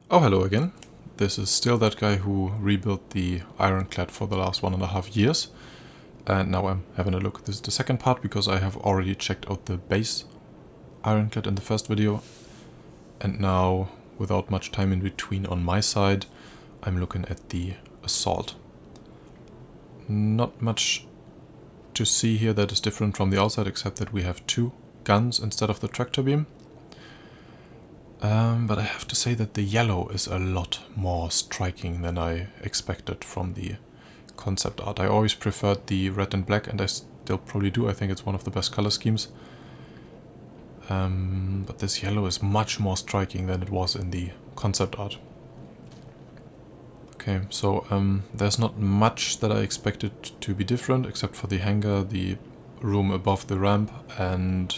Oh, hello again. This is still that guy who rebuilt the Ironclad for the last 1.5 years. And now I'm having a look. This is the second part because I have already checked out the base Ironclad in the first video. And now, without much time in between on my side, I'm looking at the Assault. Not much to see here that is different from the outside, except that we have two guns instead of the tractor beam. But I have to say that the yellow is a lot more striking than I expected from the concept art. I always preferred the red and black, and I still probably do. I think it's one of the best color schemes. But this yellow is much more striking than it was in the concept art. Okay, so there's not much that I expected to be different, except for the hangar, the room above the ramp, and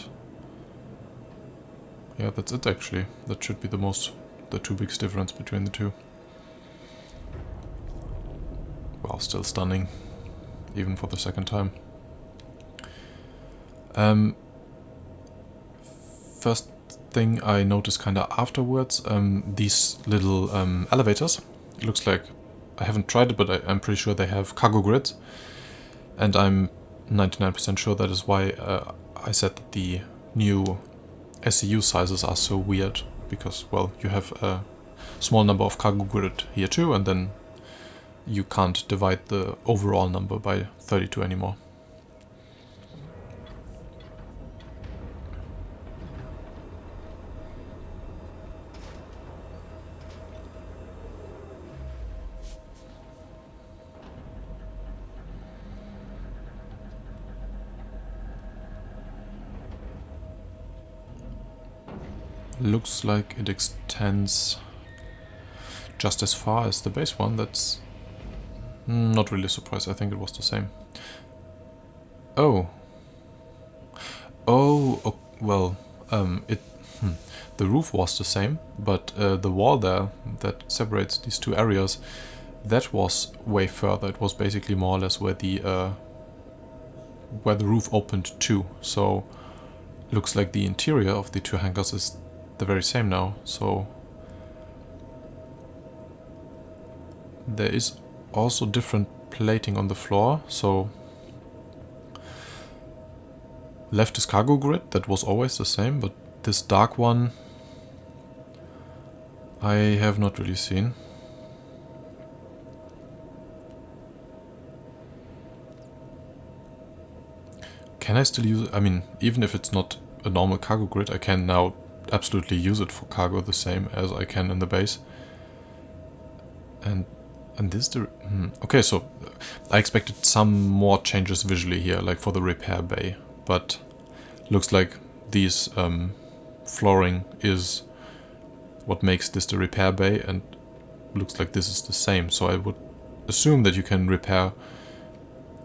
yeah, that's it actually. That should be the two biggest difference between the two. Wow, still stunning, even for the second time. First thing I noticed kinda afterwards, these little elevators. It looks like, I haven't tried it, but I'm pretty sure they have cargo grids. And I'm 99% sure that is why I said that the new SCU sizes are so weird, because, well, you have a small number of cargo grid here too, and then you can't divide the overall number by 32 anymore. Looks like it extends just as far as the base one. That's not really surprised. I think it was the same. Oh, well, the roof was the same, but the wall there that separates these two areas, that was way further. It was basically more or less where the roof opened to. So looks like the interior of the two hangars is the very same now. So there is also different plating on the floor. So left is cargo grid, that was always the same, but this dark one I have not really seen. Can I still use it? I mean, even if it's not a normal cargo grid, I can now absolutely use it for cargo the same as I can in the base. And this okay, so I expected some more changes visually here, like for the repair bay, but looks like these flooring is what makes this the repair bay, and looks like this is the same. So I would assume that you can repair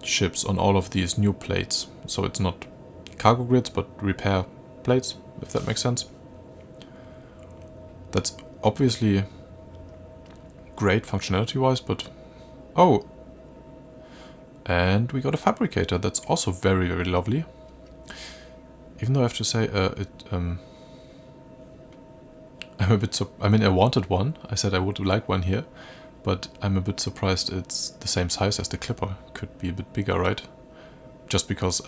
ships on all of these new plates. So it's not cargo grids, but repair plates, if that makes sense. That's obviously great functionality-wise, but... Oh! And we got a fabricator. That's also very, very lovely. Even though I have to say, I'm a bit... I mean, I wanted one. I said I would like one here. But I'm a bit surprised it's the same size as the Clipper. Could be a bit bigger, right? Just because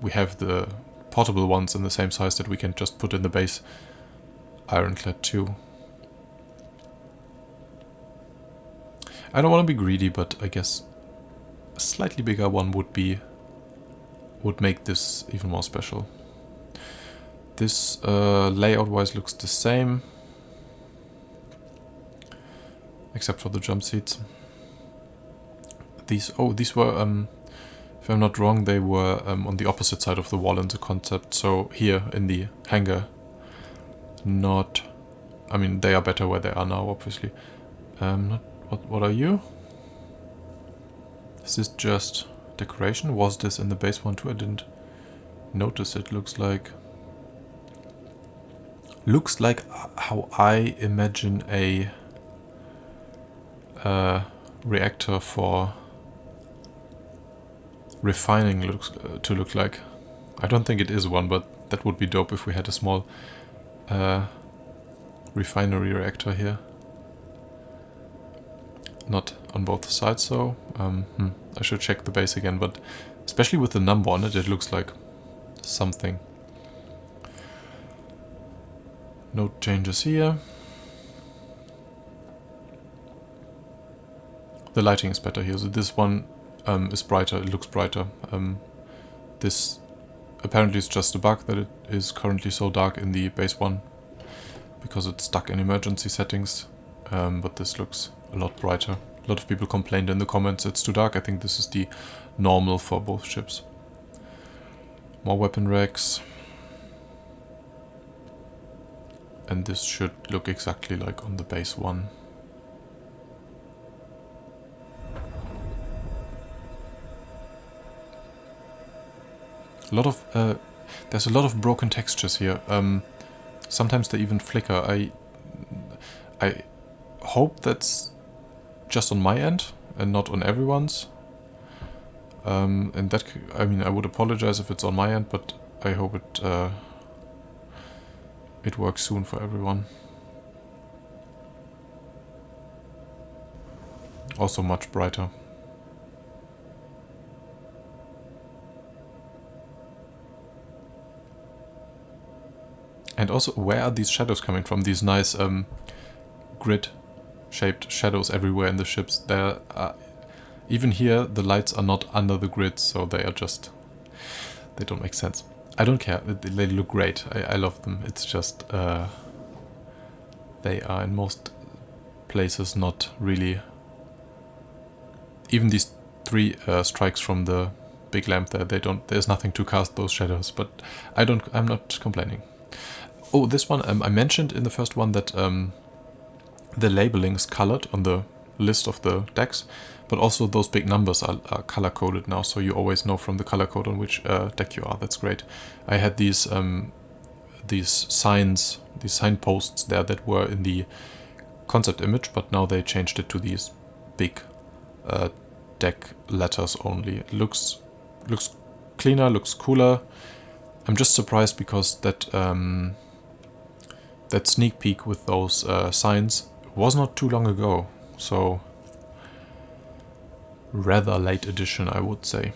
we have the portable ones in the same size that we can just put in the base Ironclad 2. I don't want to be greedy, but I guess a slightly bigger one would make this even more special. This layout-wise looks the same, except for the jump seats. These were, if I'm not wrong, they were on the opposite side of the wall in the concept. So here in the hangar, not. I mean, they are better where they are now, obviously. What are you? Is this just decoration? Was this in the base one too? I didn't notice it. Looks like how I imagine a reactor for refining looks to look like. I don't think it is one, but that would be dope if we had a small refinery reactor here. not on both sides, so I should check the base again, but especially with the number on it, it looks like something. No changes here. The lighting is better here, so this one is brighter, it looks brighter. This apparently is just a bug that it is currently so dark in the base one because it's stuck in emergency settings, but this looks a lot brighter. A lot of people complained in the comments it's too dark. I think this is the normal for both ships. More weapon racks. And this should look exactly like on the base one. There's a lot of broken textures here. Sometimes they even flicker. I hope that's just on my end and not on everyone's. And that, I mean, I would apologize if it's on my end, but I hope it works soon for everyone. Also much brighter. And also, where are these shadows coming from? These nice grid-shaped shadows everywhere in the ships. There are, even here, the lights are not under the grid, so they are just... they don't make sense. I don't care. They look great. I love them. It's just... they are in most places not really... Even these 3 strikes from the big lamp there, they don't... there's nothing to cast those shadows, but I'm not complaining. Oh, this one, I mentioned in the first one that the labeling is colored on the list of the decks, but also those big numbers are color-coded now, so you always know from the color code on which deck you are. That's great. I had these signs, these signposts there that were in the concept image, but now they changed it to these big deck letters only. It looks cleaner, looks cooler. I'm just surprised because that that sneak peek with those signs was not too long ago, so rather late edition, I would say.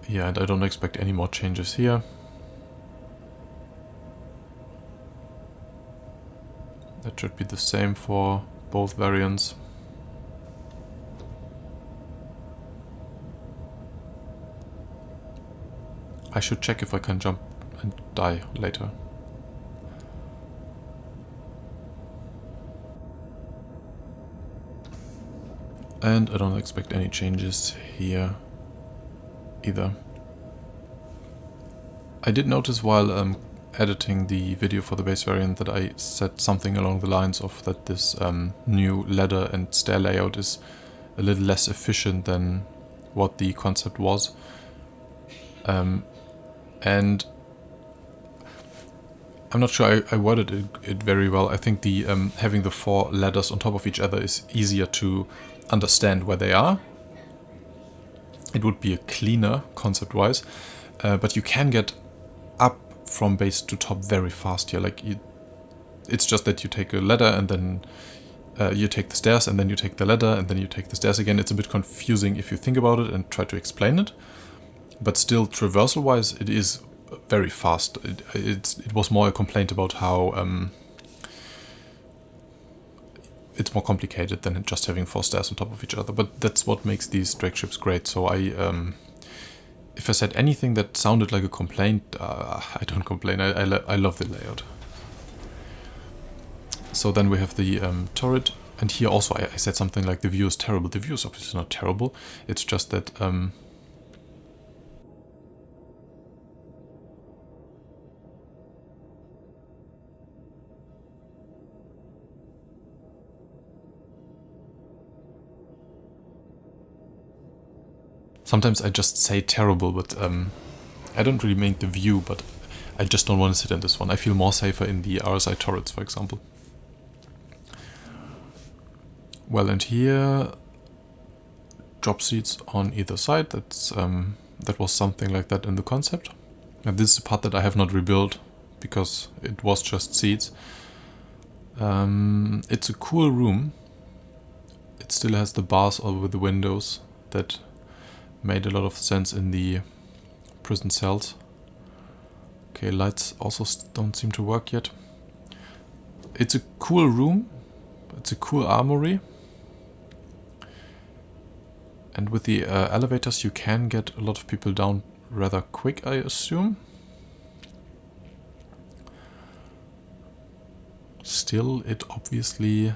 Yeah, and I don't expect any more changes here. That should be the same for both variants. I should check if I can jump and die later. And I don't expect any changes here either. I did notice while editing the video for the base variant that I said something along the lines of that this new ladder and stair layout is a little less efficient than what the concept was. And I'm not sure I worded it very well. I think the having the 4 ladders on top of each other is easier to understand where they are. It would be a cleaner concept-wise, but you can get up from base to top very fast here. Like it's just that you take a ladder and then you take the stairs and then you take the ladder and then you take the stairs again. It's a bit confusing if you think about it and try to explain it. But still, traversal-wise, it is very fast. It was more a complaint about how it's more complicated than just having 4 stairs on top of each other. But that's what makes these drag ships great. So if I said anything that sounded like a complaint, I don't complain. I love the layout. So then we have the turret. And here also I said something like the view is terrible. The view is obviously not terrible. It's just that... sometimes I just say terrible, but I don't really mean the view, but I just don't want to sit in this one. I feel more safer in the RSI turrets, for example. Well, and here, drop seats on either side. That's that was something like that in the concept. And this is the part that I have not rebuilt because it was just seats. It's a cool room. It still has the bars over the windows that made a lot of sense in the prison cells. Okay, lights also don't seem to work yet. It's a cool room. It's a cool armory. And with the elevators you can get a lot of people down rather quick, I assume. Still, it obviously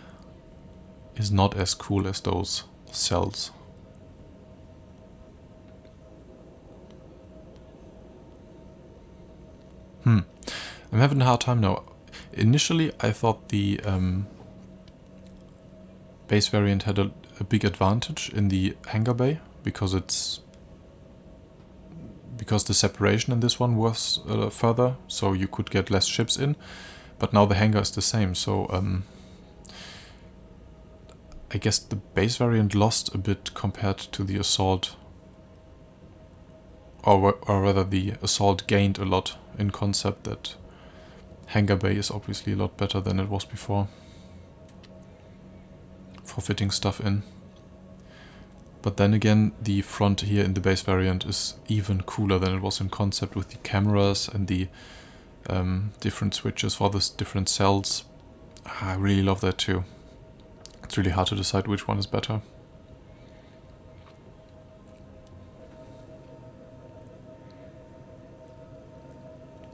is not as cool as those cells. I'm having a hard time now. Initially, I thought the base variant had a big advantage in the hangar bay because the separation in this one was further, so you could get less ships in. But now the hangar is the same, so I guess the base variant lost a bit compared to the assault, or rather the assault gained a lot in concept. That hangar bay is obviously a lot better than it was before for fitting stuff in. But then again, the front here in the base variant is even cooler than it was in concept, with the cameras and the different switches for the different cells. I really love that too. It's really hard to decide which one is better.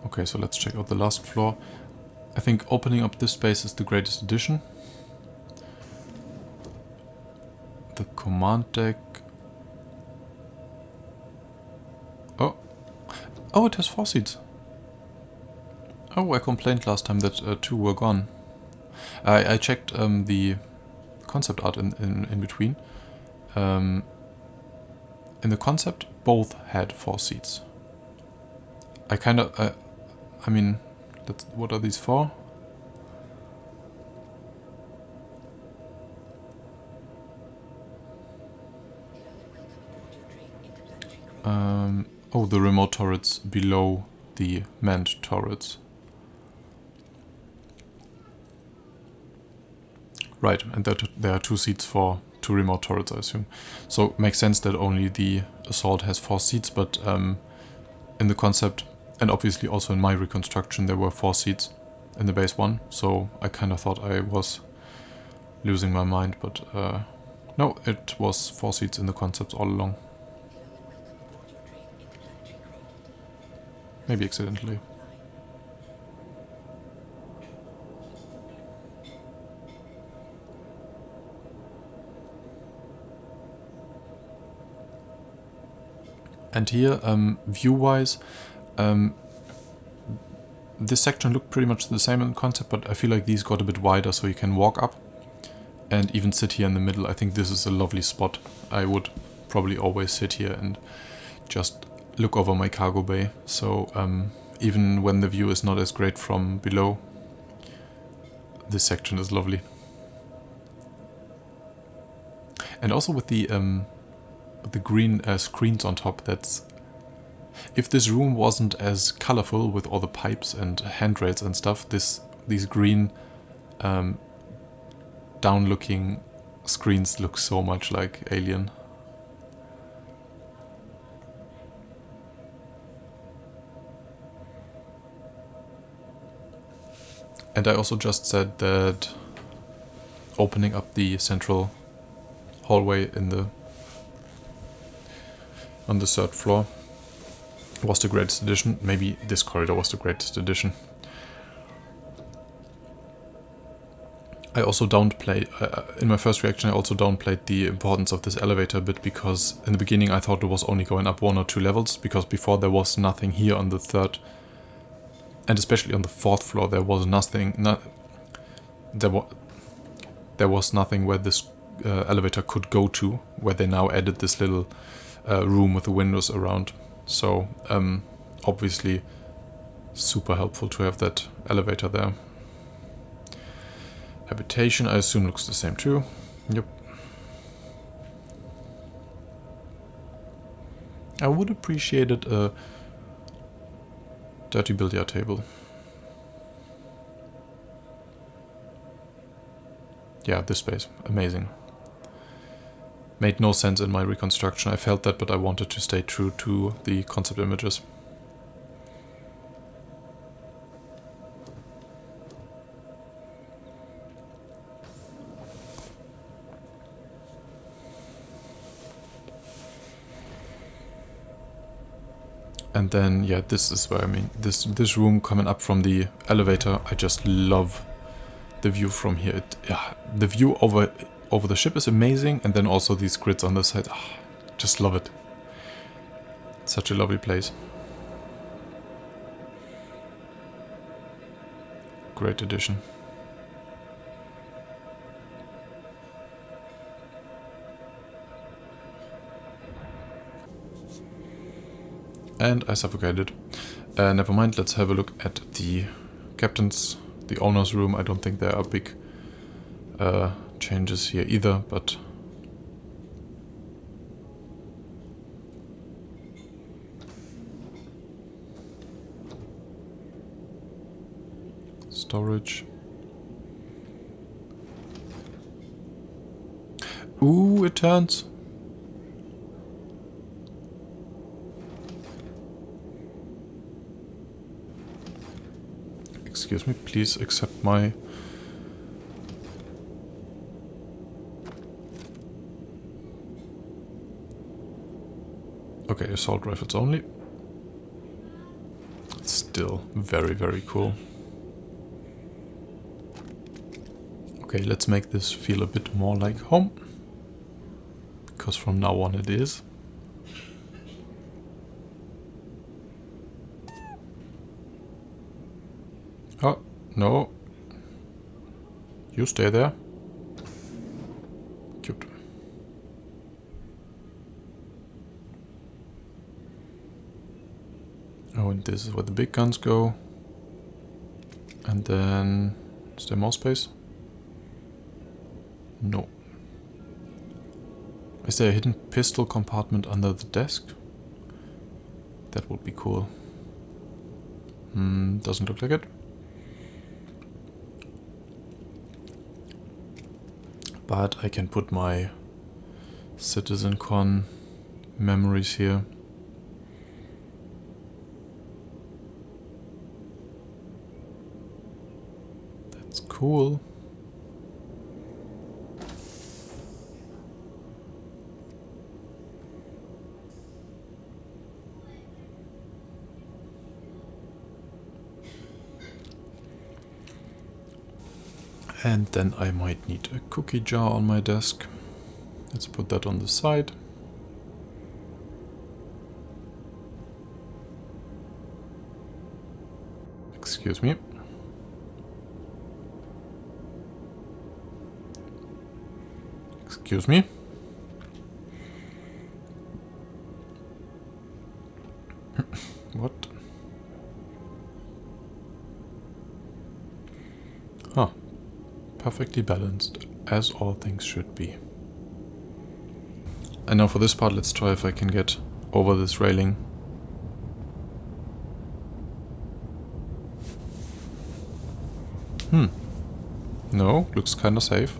Okay, so let's check out the last floor. I think opening up this space is the greatest addition. The command deck. Oh, it has 4 seats. Oh, I complained last time that 2 were gone. I checked the concept art in between. In the concept, both had 4 seats. I mean, what are these for? Oh, the remote turrets below the manned turrets. Right, and there are 2 seats for 2 remote turrets, I assume. So it makes sense that only the assault has 4 seats, but in the concept, and obviously also in my reconstruction, there were 4 seats in the base one, so I kind of thought I was losing my mind, but no, it was 4 seats in the concept all along. Maybe accidentally. And here, view-wise, this section looked pretty much the same in concept, but I feel like these got a bit wider, so you can walk up and even sit here in the middle. I think this is a lovely spot. I would probably always sit here and just look over my cargo bay. So even when the view is not as great from below, this section is lovely. And also with the green screens on top, that's... If this room wasn't as colorful with all the pipes and handrails and stuff, these green down-looking screens look so much like Alien. And I also just said that opening up the central hallway on the 3rd floor was the greatest addition. Maybe this corridor was the greatest addition. I also downplayed, in my first reaction I also downplayed the importance of this elevator a bit, because in the beginning I thought it was only going up 1 or 2 levels, because before there was nothing here on the 3rd, and especially on the 4th floor there was nothing, there was nothing where this elevator could go to, where they now added this little room with the windows around. So obviously super helpful to have that elevator there. Habitation, I assume, looks the same too. Yep. I would appreciate a dirty billiard table. yeah, this space, amazing. Made no sense in my reconstruction. I felt that, but I wanted to stay true to the concept images. And then, yeah, this is where, I mean, this room coming up from the elevator, I just love the view from here. Yeah, the view over the ship is amazing, and then also these grids on the side. Just love it. Such a lovely place. Great addition. And I suffocated. Never mind, let's have a look at the captain's, the owner's room. I don't think there are big changes here either, but storage. Ooh, it turns. Excuse me, please accept my... Okay, assault rifles only. Still very, very cool. Okay, let's make this feel a bit more like home. Because from now on it is. Oh, no. You stay there. Cute. Oh, and this is where the big guns go. And then... is there more space? No. Is there a hidden pistol compartment under the desk? That would be cool. Doesn't look like it. But I can put my CitizenCon memories here. That's cool. And then I might need a cookie jar on my desk. Let's put that on the side. Excuse me. Excuse me. What? Huh. Perfectly balanced, as all things should be. And now for this part, let's try if I can get over this railing. No, looks kinda safe.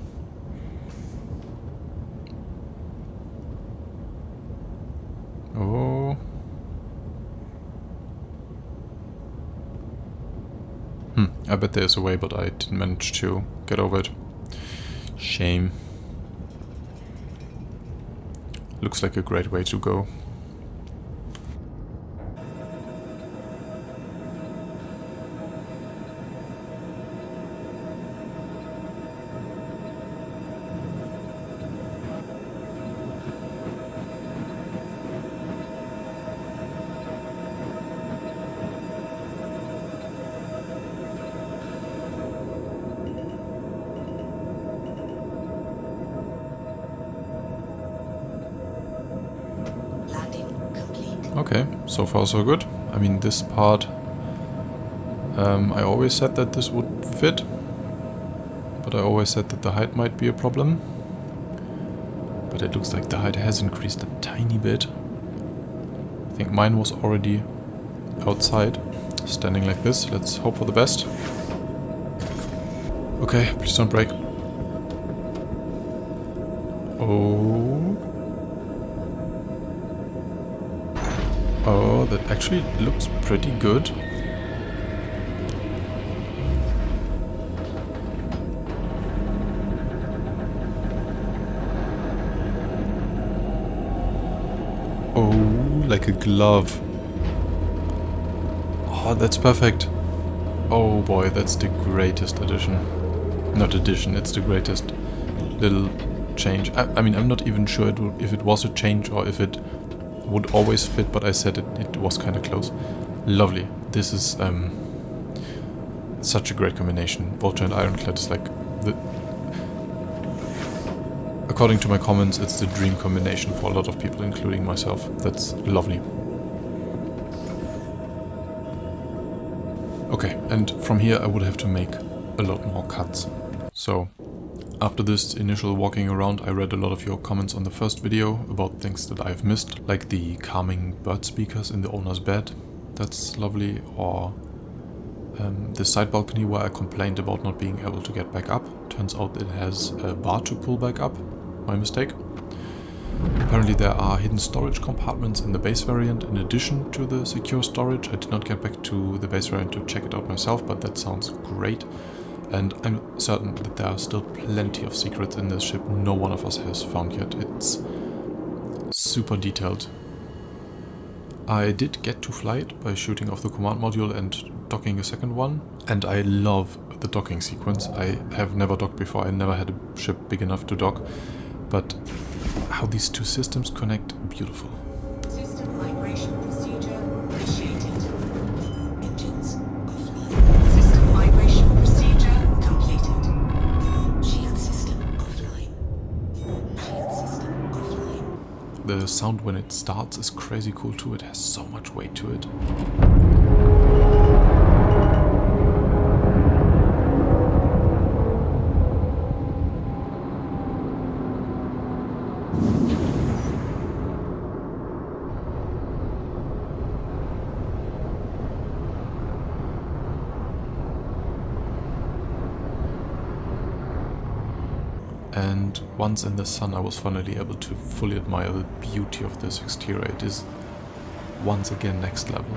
Oh. I bet there's a way, but I didn't manage to get over it. Shame. Looks like a great way to go. Okay, so far so good. I mean, this part, I always said that this would fit, but I always said that the height might be a problem. But it looks like the height has increased a tiny bit. I think mine was already outside, standing like this. Let's hope for the best. Okay, please don't break. Oh. Oh, that actually looks pretty good. Oh, like a glove. Oh, that's perfect. Oh boy, that's the greatest addition. Not addition, it's the greatest little change. I mean, I'm not even sure if it was a change or if it would always fit, but I said it was kind of close. Lovely. This is such a great combination. Vulture and Ironclad is like the... According to my comments, it's the dream combination for a lot of people, including myself. That's lovely. Okay, and from here I would have to make a lot more cuts. So, after this initial walking around, I read a lot of your comments on the first video about things that I've missed, like the calming bird speakers in the owner's bed. That's lovely. Or the side balcony where I complained about not being able to get back up. Turns out it has a bar to pull back up. My mistake. Apparently there are hidden storage compartments in the base variant in addition to the secure storage. I did not get back to the base variant to check it out myself, but that sounds great. And I'm certain that there are still plenty of secrets in this ship no one of us has found yet. It's super detailed. I did get to fly it by shooting off the command module and docking a second one. And I love the docking sequence. I have never docked before. I never had a ship big enough to dock. But how these two systems connect, beautiful. System migration procedure initiated. Engines offline. System migration procedure completed. Shield system offline. Shield system offline. The sound when it starts is crazy cool too. It has so much weight to it. And once in the sun I was finally able to fully admire the beauty of this exterior. It is once again next level.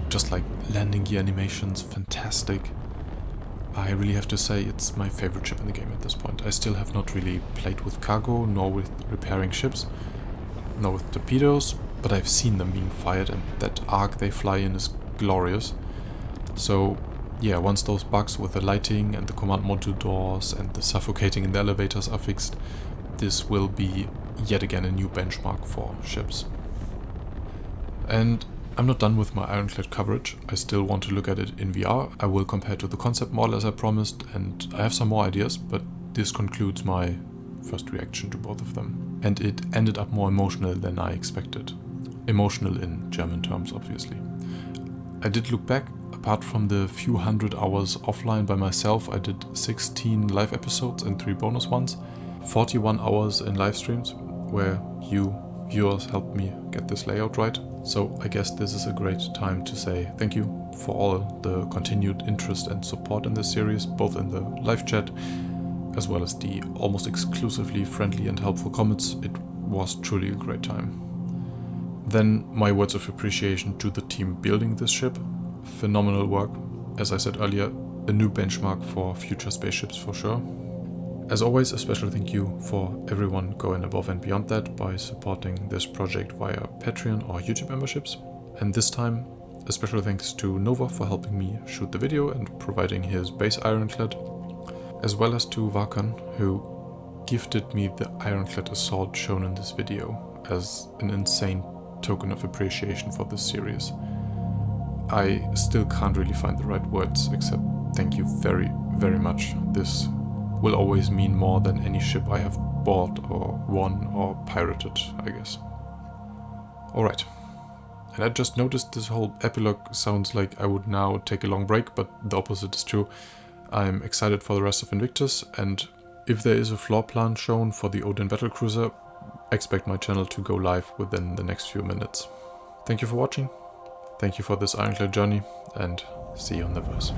Just like landing gear animations, fantastic. I really have to say it's my favorite ship in the game at this point. I still have not really played with cargo, nor with repairing ships, nor with torpedoes, but I've seen them being fired and that arc they fly in is glorious. So yeah, once those bugs with the lighting and the command module doors and the suffocating in the elevators are fixed, this will be yet again a new benchmark for ships. And I'm not done with my Ironclad coverage. I still want to look at it in VR. I will compare to the concept model as I promised, and I have some more ideas, but this concludes my first reaction to both of them. And it ended up more emotional than I expected. Emotional in German terms, obviously. I did look back. Apart from the few hundred hours offline by myself, I did 16 live episodes and 3 bonus ones, 41 hours in live streams, where you viewers helped me get this layout right. So I guess this is a great time to say thank you for all the continued interest and support in this series, both in the live chat, as well as the almost exclusively friendly and helpful comments. It was truly a great time. Then my words of appreciation to the team building this ship. Phenomenal work. As I said earlier, a new benchmark for future spaceships for sure. As always, a special thank you for everyone going above and beyond that by supporting this project via Patreon or YouTube memberships. And this time, a special thanks to Nova for helping me shoot the video and providing his base Ironclad, as well as to Varkan, who gifted me the Ironclad Assault shown in this video as an insane token of appreciation for this series. I still can't really find the right words except thank you very, very much. This will always mean more than any ship I have bought or won or pirated, I guess. Alright. And I just noticed this whole epilogue sounds like I would now take a long break, but the opposite is true. I'm excited for the rest of Invictus, and if there is a floor plan shown for the Odin Battlecruiser, expect my channel to go live within the next few minutes. Thank you for watching. Thank you for this Ironclad journey, and see you on the verse.